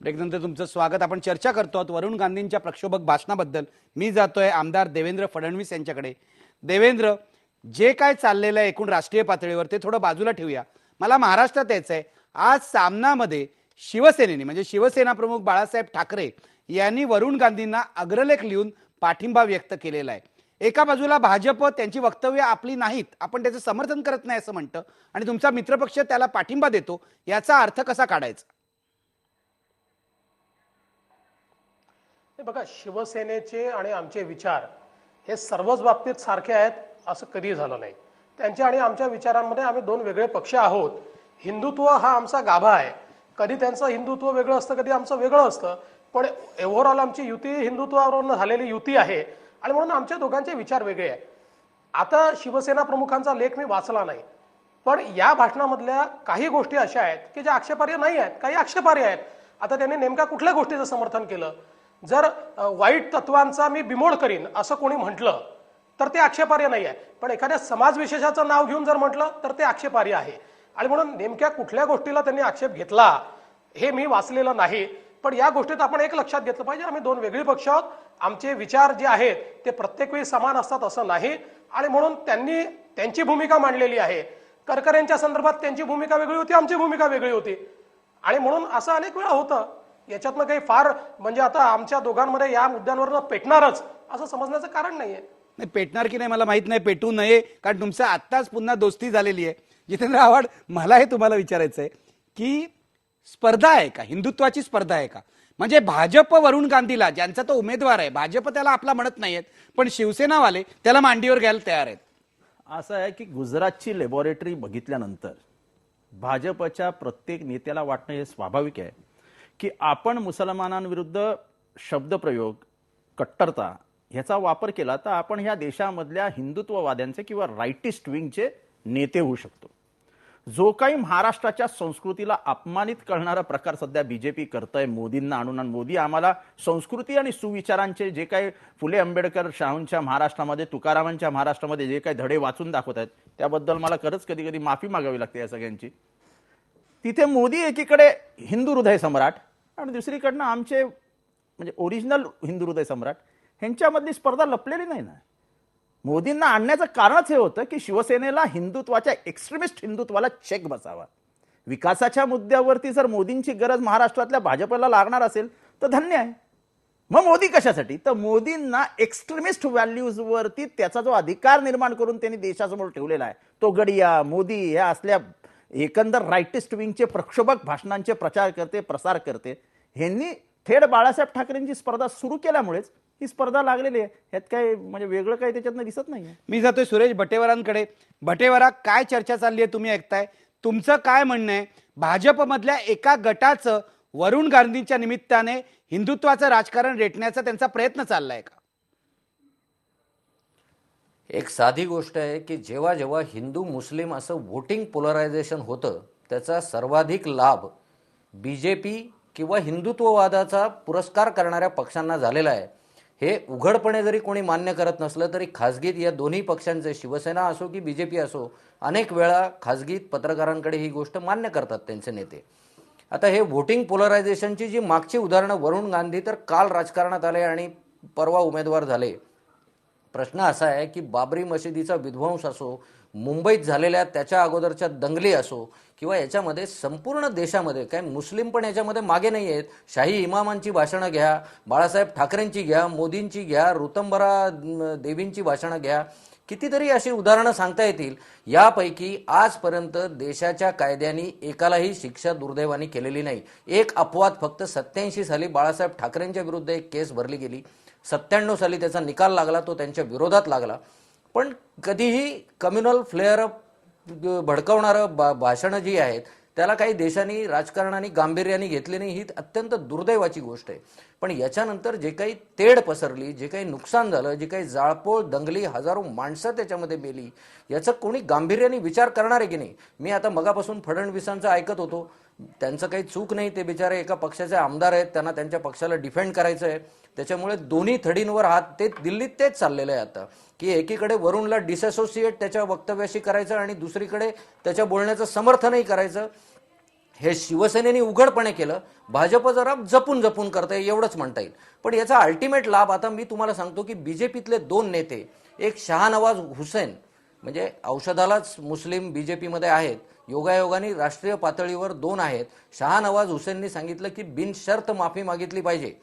ब्रेकनंतर तुमचं स्वागत. आपण चर्चा करतो आहोत वरुण गांधींच्या प्रक्षोभक भाषणाबद्दल. मी जातोय आमदार देवेंद्र फडणवीस यांच्याकडे. देवेंद्र, जे काय चाललेलं आहे एकूण राष्ट्रीय पातळीवर ते थोडं बाजूला ठेवूया. मला महाराष्ट्रात यायचं आहे. आज सामनामध्ये शिवसेनेने म्हणजे शिवसेना प्रमुख बाळासाहेब ठाकरे यांनी वरुण गांधींना अग्रलेख लिहून पाठिंबा व्यक्त केलेला आहे. एका बाजूला भाजप त्यांची वक्तव्य आपली नाहीत, आपण त्याचं समर्थन करत नाही असं म्हणतं, आणि तुमचा मित्रपक्ष त्याला पाठिंबा देतो. याचा अर्थ कसा काढायचा? बघा, शिवसेनेचे आणि आमचे विचार हे सर्वच बाबतीत सारखे आहेत असं कधी झालं नाही. त्यांच्या आणि आमच्या विचारांमध्ये आम्ही दोन वेगळे पक्ष आहोत. हिंदुत्व हा आमचा गाभा आहे. कधी त्यांचं हिंदुत्व वेगळं असतं, कधी आमचं वेगळं असतं, पण ओव्हरऑल आमची युती हिंदुत्वावरून झालेली युती आहे आणि म्हणून आमच्या दोघांचे विचार वेगळे आहेत. आता शिवसेना प्रमुखांचा लेख मी वाचला नाही, पण या भाषणामधल्या काही गोष्टी अशा आहेत की ज्या आक्षेपार्ह नाही आहेत, काही आक्षेपार्ह आहेत. आता त्यांनी नेमक्या कुठल्या गोष्टीचं समर्थन केलं? जर वाईट तत्वांचा मी बिमोड करीन असं कोणी म्हटलं तर ते आक्षेपार्ह नाही आहे, पण एखाद्या समाजविशेषाचं नाव घेऊन जर म्हटलं तर ते आक्षेपार्ह आहे. आणि म्हणून नेमक्या कुठल्या गोष्टीला त्यांनी आक्षेप घेतला हे मी वाचलेलं नाही. पण या गोष्टीत आपण एक लक्षात घेतलं पाहिजे, आम्ही दोन वेगळी पक्ष आहोत. आमचे विचार जे आहेत ते प्रत्येक वेळी समान असतात असं नाही, आणि म्हणून त्यांनी त्यांची भूमिका मांडलेली आहे. करकरेंच्या संदर्भात त्यांची भूमिका वेगळी होती, आमची भूमिका वेगळी होती, आणि म्हणून असं अनेक वेळा होतं. याच्यातनं काही फार म्हणजे आता आमच्या दोघांमध्ये या मुद्द्यांवर पेटणारच असं समजण्याचं कारण नाहीये. नाही, पेटणार की नाही मला माहित नाही, पेटू नये, कारण तुमचं आत्ताच पुन्हा दोस्ती झालेली आहे. जितेंद्र आव्हाड, मला हे तुम्हाला विचारायचं आहे की स्पर्धा आहे का, हिंदुत्वाची स्पर्धा आहे का? म्हणजे भाजप वरुण गांधीला, ज्यांचा तो उमेदवार आहे, भाजप त्याला आपला म्हणत नाहीयेत, पण शिवसेनावाले त्याला मांडीवर घ्यायला तयार आहेत. असं आहे की गुजरातची लॅबोरेटरी बघितल्यानंतर भाजपच्या प्रत्येक नेत्याला वाटणं हे स्वाभाविक आहे की आपण मुसलमानांविरुद्ध शब्दप्रयोग, कट्टरता ह्याचा वापर केला तर आपण ह्या देशामधल्या हिंदुत्ववाद्यांचे किंवा राईटिस्ट विंगचे नेते होऊ शकतो. जो काही महाराष्ट्राच्या संस्कृतीला अपमानित करणारा प्रकार सध्या बीजेपी करतंय, मोदींना आणून, मोदी आम्हाला संस्कृती आणि सुविचारांचे जे काही फुले आंबेडकर शाहूंच्या महाराष्ट्रामध्ये, तुकारामांच्या महाराष्ट्रामध्ये जे काही धडे वाचून दाखवत आहेत त्याबद्दल मला खरंच कधी कधी माफी मागावी लागते या सगळ्यांची. तिथे मोदी एकीकडे हिंदू हृदय सम्राट आणि दुसरीकडनं आमचे म्हणजे ओरिजिनल हिंदू हृदय सम्राट, ह्यांच्यामधली स्पर्धा लपलेली नाही ना. मोदींना आणण्याचं कारणच हे होतं की शिवसेनेला हिंदुत्वाच्या एक्स्ट्रीमिस्ट हिंदुत्वाला चेक बसावा. विकासाच्या मुद्द्यावरती जर मोदींची गरज महाराष्ट्रातल्या भाजपला लागणार असेल तर धन्य आहे. मग मोदी कशासाठी? तर मोदींना एक्स्ट्रीमिस्ट व्हॅल्यूजवरती त्याचा जो अधिकार निर्माण करून त्यांनी देशासमोर ठेवलेला आहे, तो गडिया मोदी ह्या असल्या एकंदर राईटिस्ट विंगचे प्रक्षोभक भाषणांचे प्रचार करते, प्रसार करते, ह्यांनी थेट बाळासाहेब ठाकरेंची स्पर्धा सुरू केल्यामुळेच ही स्पर्धा लागलेली आहे. ह्यात काय म्हणजे वेगळं काही त्याच्यातनं दिसत नाही. मी जातोय सुरेश भटेवरांकडे. भटेवरा, काय चर्चा चालली आहे तुम्ही ऐकताय, तुमचं काय म्हणणं आहे? भाजपमधल्या एका गटाचं वरुण गांधींच्या निमित्ताने हिंदुत्वाचं राजकारण रेटण्याचा त्यांचा प्रयत्न चाललाय का? एक साधी गोष्ट आहे की जेव्हा जेव्हा हिंदू मुस्लिम असं वोटिंग पोलरायझेशन होतं त्याचा सर्वाधिक लाभ बीजेपी किंवा हिंदुत्ववादाचा पुरस्कार करणाऱ्या पक्षांना झालेला आहे. हे उघडपणे जरी कोणी मान्य करत नसलं तरी खाजगीत या दोन्ही पक्षांचे, शिवसेना असो की बीजेपी असो, अनेक वेळा खाजगीत पत्रकारांकडे ही गोष्ट मान्य करतात त्यांचे नेते. आता हे वोटिंग पोलरायझेशनची जी मागची उदाहरणं, वरुण गांधी तर काल राजकारणात आले आणि परवा उमेदवार झाले. प्रश्न असा आहे की बाबरी मशिदीचा विध्वंस असो, मुंबईत झालेल्या त्याच्या अगोदरच्या दंगली असो, किंवा याच्यामध्ये संपूर्ण देशामध्ये काय मुस्लिम पण याच्यामध्ये मागे नाही आहेत. शाही इमामांची भाषणं घ्या, बाळासाहेब ठाकरेंची घ्या, मोदींची घ्या, ऋतंबरा देवींची भाषणं घ्या, कितीतरी अशी उदाहरणं सांगता येतील. यापैकी आजपर्यंत देशाच्या कायद्यांनी एकालाही शिक्षा दुर्दैवाने केलेली नाही. एक अपवाद फक्त 87 साली बाळासाहेब ठाकरेंच्या विरुद्ध एक केस भरली गेली, 97 साली त्याचा निकाल लागला, तो त्यांच्या विरोधात लागला. पण कधीही कम्युनल फ्लेअर भडकवणारं भाषणं जी आहेत त्याला काही देशांनी, राजकारणाने गांभीर्याने घेतले नाही. ही अत्यंत दुर्दैवाची गोष्ट आहे. पण याच्यानंतर जे काही तेढ पसरली, जे काही नुकसान झालं, जे काही जाळपोळ, दंगली, हजारो माणसं त्याच्यामध्ये मेली, याचं कोणी गांभीर्याने विचार करणार आहे की नाही? मी आता मगापासून फडणवीसांचं ऐकत होतो, त्यांचं काही चूक नाही, ते बिचारे एका पक्षाचे आमदार आहेत, त्यांना त्यांच्या पक्षाला डिफेंड करायचं आहे. त्याच्यामुळे दोन्ही थडींवर हात, ते दिल्लीत तेच चाललेलं आहे आता की एकीकडे वरुणला डिसअसोसिएट त्याच्या वक्तव्याशी करायचं आणि दुसरीकडे त्याच्या बोलण्याचं समर्थनही करायचं. हे शिवसेनेने उघडपणे केलं, भाजप जरा जपून जपून करतंय एवढंच म्हणता येईल. पण याचा अल्टिमेट लाभ आता मी तुम्हाला सांगतो की बीजेपीतले दोन नेते, एक शहानवाज हुसेन, म्हणजे औषधालाच मुस्लिम बीजेपीमध्ये आहेत, योगायोगाने राष्ट्रीय पातळीवर दोन आहेत. शहानवाज हुसेननी सांगितलं की बिनशर्त माफी मागितली पाहिजे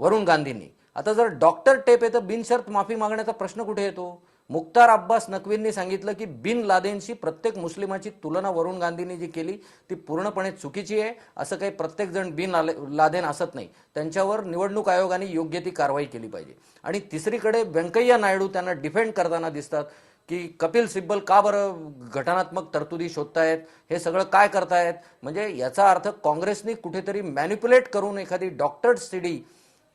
वरुण गांधींनी. आता जर डॉक्टर टेप आहे तर बिनशर्त माफी मागण्याचा प्रश्न कुठे येतो? मुख्तार अब्बास नक्वींनी सांगितलं की बिन लादेनशी प्रत्येक मुस्लिमाची तुलना वरुण गांधींनी जी केली ती पूर्णपणे चुकीची आहे. असं काही प्रत्येक जण बिन लादेन असत नाही, त्यांच्यावर निवडणूक आयोगाने योग्य ती कारवाई केली पाहिजे. आणि तिसरीकडे व्यंकय्या नायडू त्यांना डिफेंड करताना दिसतात की कपिल सिब्बल का बरं घटनात्मक तरतुदी शोधतायत, हे सगळं काय करतायत. म्हणजे याचा अर्थ काँग्रेसनी कुठेतरी मॅनिप्युलेट करून एखादी डॉक्टर्ड सीडी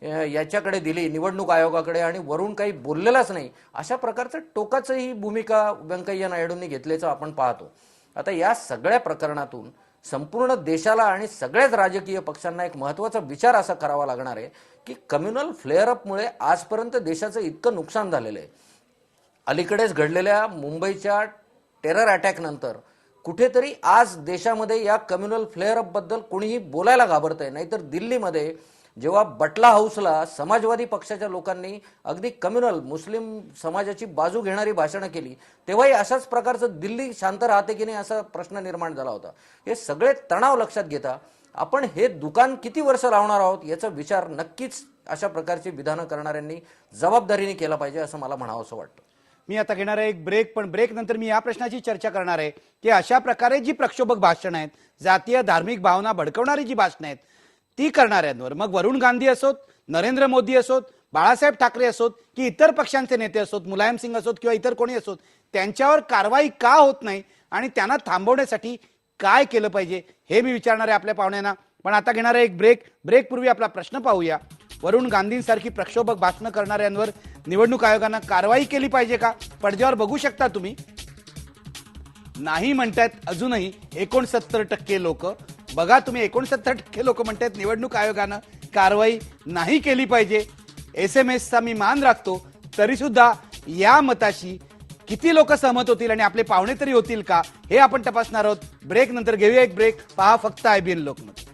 याच्याकडे दिली निवडणूक आयोगाकडे आणि वरून काही बोललेलाच नाही, अशा प्रकारचं टोकाचं ही भूमिका व्यंकय्या नायडूंनी घेतल्याचं आपण पाहतो. आता या सगळ्या प्रकरणातून संपूर्ण देशाला आणि सगळ्याच राजकीय पक्षांना एक महत्त्वाचा विचार असा करावा लागणार आहे की कम्युनल फ्लेअर अपमुळे आजपर्यंत देशाचं इतकं नुकसान झालेलं आहे. अलीकडेच घडलेल्या मुंबईच्या टेरर अटॅक नंतर कुठेतरी आज देशामध्ये या कम्युनल फ्लेअर अप बद्दल कोणीही बोलायला घाबरतंय. नाहीतर दिल्लीमध्ये जेव्हा बटला हाऊसला समाजवादी पक्षाच्या लोकांनी अगदी कम्युनल मुस्लिम समाजाची बाजू घेणारी भाषणं केली, तेव्हाही अशाच प्रकारचं दिल्ली शांत राहते की नाही असा प्रश्न निर्माण झाला होता. हे सगळे तणाव लक्षात घेता आपण हे दुकान किती वर्ष लावणार आहोत याचा विचार नक्कीच अशा प्रकारची विधानं करणाऱ्यांनी जबाबदारीने केला पाहिजे असं मला म्हणावं असं वाटतं. मी आता घेणार आहे एक ब्रेक, पण ब्रेक नंतर मी या प्रश्नाची चर्चा करणार आहे की अशा प्रकारे जी प्रक्षोभक भाषणं आहेत, जातीय धार्मिक भावना भडकवणारी जी भाषणं आहेत ती करणाऱ्यांवर, मग वरुण गांधी असोत, नरेंद्र मोदी असोत, बाळासाहेब ठाकरे असोत की इतर पक्षांचे नेते असोत, मुलायम सिंग असोत किंवा इतर कोणी असोत, त्यांच्यावर कारवाई का होत नाही आणि त्यांना थांबवण्यासाठी काय केलं पाहिजे हे मी विचारणार आहे आपल्या पाहुण्यांना. पण आता घेणार आहे एक ब्रेक. ब्रेकपूर्वी आपला प्रश्न पाहूया. वरुण गांधींसारखी प्रक्षोभक भाषणं करणाऱ्यांवर निवडणूक आयोगानं कारवाई केली पाहिजे का? पडद्यावर बघू शकता तुम्ही. नाही म्हणतायत अजूनही 69% लोक. बघा तुम्ही, 69% लोक म्हणतात निवडणूक आयोगानं कारवाई नाही केली पाहिजे. SMS चा मी मान राखतो, तरी सुद्धा या मताशी किती लोक सहमत होतील आणि आपले पाहुणे तरी होतील का हे आपण तपासणार आहोत. ब्रेक नंतर घेऊया एक ब्रेक. पहा फक्त IBN लोकमत.